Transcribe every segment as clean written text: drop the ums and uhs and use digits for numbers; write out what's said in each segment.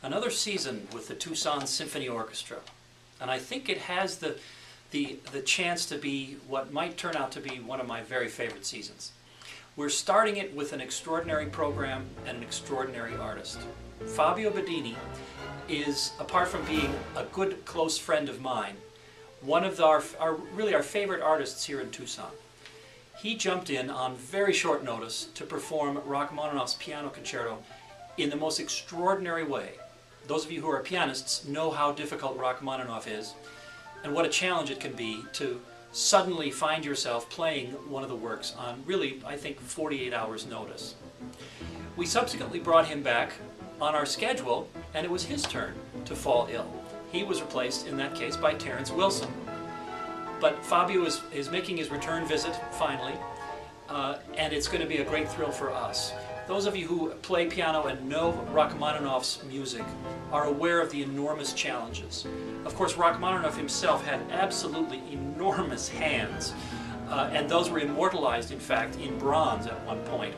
another season with the Tucson Symphony Orchestra, and I think it has the chance to be what might turn out to be one of my very favorite seasons. We're starting it with an extraordinary program and an extraordinary artist. Fabio Bidini is, apart from being a good close friend of mine, one of our favorite artists here in Tucson. He jumped in on very short notice to perform Rachmaninoff's piano concerto in the most extraordinary way. Those of you who are pianists know how difficult Rachmaninoff is and what a challenge it can be to suddenly find yourself playing one of the works on really, I think, 48 hours notice. We subsequently brought him back on our schedule, and it was his turn to fall ill. He was replaced in that case by Terence Wilson. But Fabio is making his return visit finally, and it's going to be a great thrill for us. Those of you who play piano and know Rachmaninoff's music are aware of the enormous challenges. Of course, Rachmaninoff himself had absolutely enormous hands, and those were immortalized, in fact, in bronze at one point.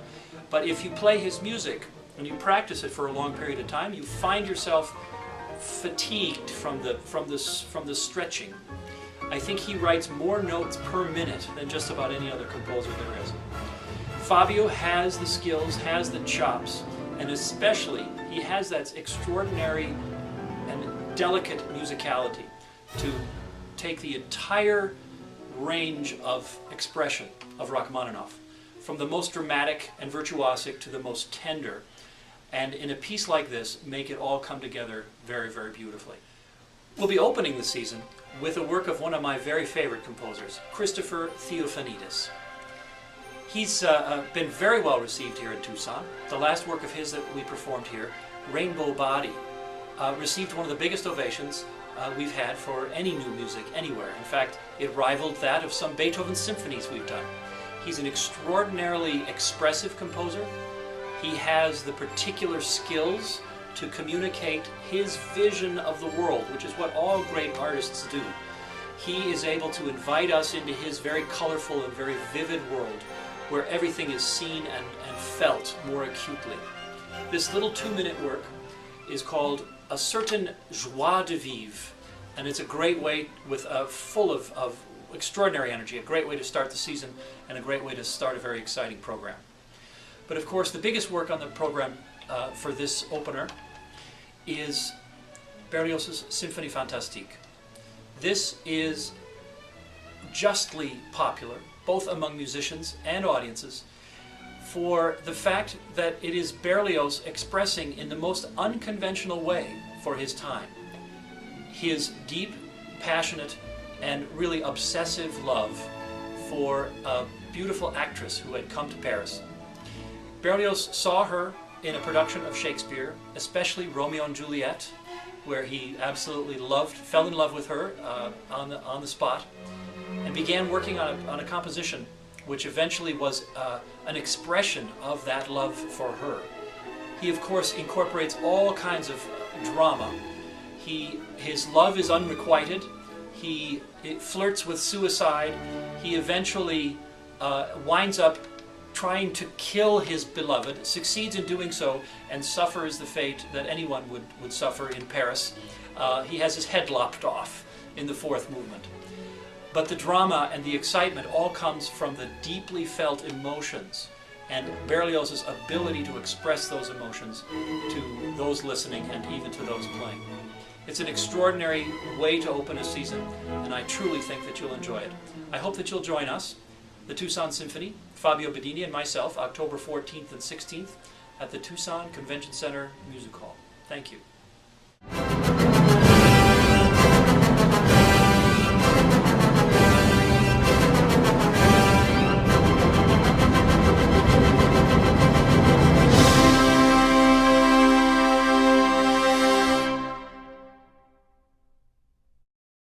But if you play his music and you practice it for a long period of time, you find yourself fatigued from the stretching. I think he writes more notes per minute than just about any other composer there is. Fabio has the skills, has the chops, and especially he has that extraordinary and delicate musicality to take the entire range of expression of Rachmaninoff, from the most dramatic and virtuosic to the most tender, and in a piece like this make it all come together very, very beautifully. We'll be opening the season with a work of one of my very favorite composers, Christopher Theofanidis. He's been very well received here in Tucson. The last work of his that we performed here, Rainbow Body, received one of the biggest ovations we've had for any new music anywhere. In fact, it rivaled that of some Beethoven symphonies we've done. He's an extraordinarily expressive composer. He has the particular skills to communicate his vision of the world, which is what all great artists do. He is able to invite us into his very colorful and very vivid world, where everything is seen and felt more acutely. This little 2-minute work is called Une Certaine Joie de vivre, and it's a great way, full of extraordinary energy, a great way to start the season and a great way to start a very exciting program. But of course, the biggest work on the program for this opener is Berlioz's Symphonie Fantastique. This is justly popular, both among musicians and audiences, for the fact that it is Berlioz expressing in the most unconventional way for his time his deep, passionate, and really obsessive love for a beautiful actress who had come to Paris. Berlioz saw her in a production of Shakespeare, especially Romeo and Juliet, where he absolutely fell in love with her on the spot, and began working on a composition which eventually was an expression of that love for her. He, of course, incorporates all kinds of drama. His love is unrequited. He flirts with suicide. He eventually winds up trying to kill his beloved, succeeds in doing so, and suffers the fate that anyone would suffer in Paris. He has his head lopped off in the 4th movement. But the drama and the excitement all comes from the deeply felt emotions and Berlioz's ability to express those emotions to those listening and even to those playing. It's an extraordinary way to open a season, and I truly think that you'll enjoy it. I hope that you'll join us, the Tucson Symphony, Fabio Bidini and myself, October 14th and 16th at the Tucson Convention Center Music Hall. Thank you.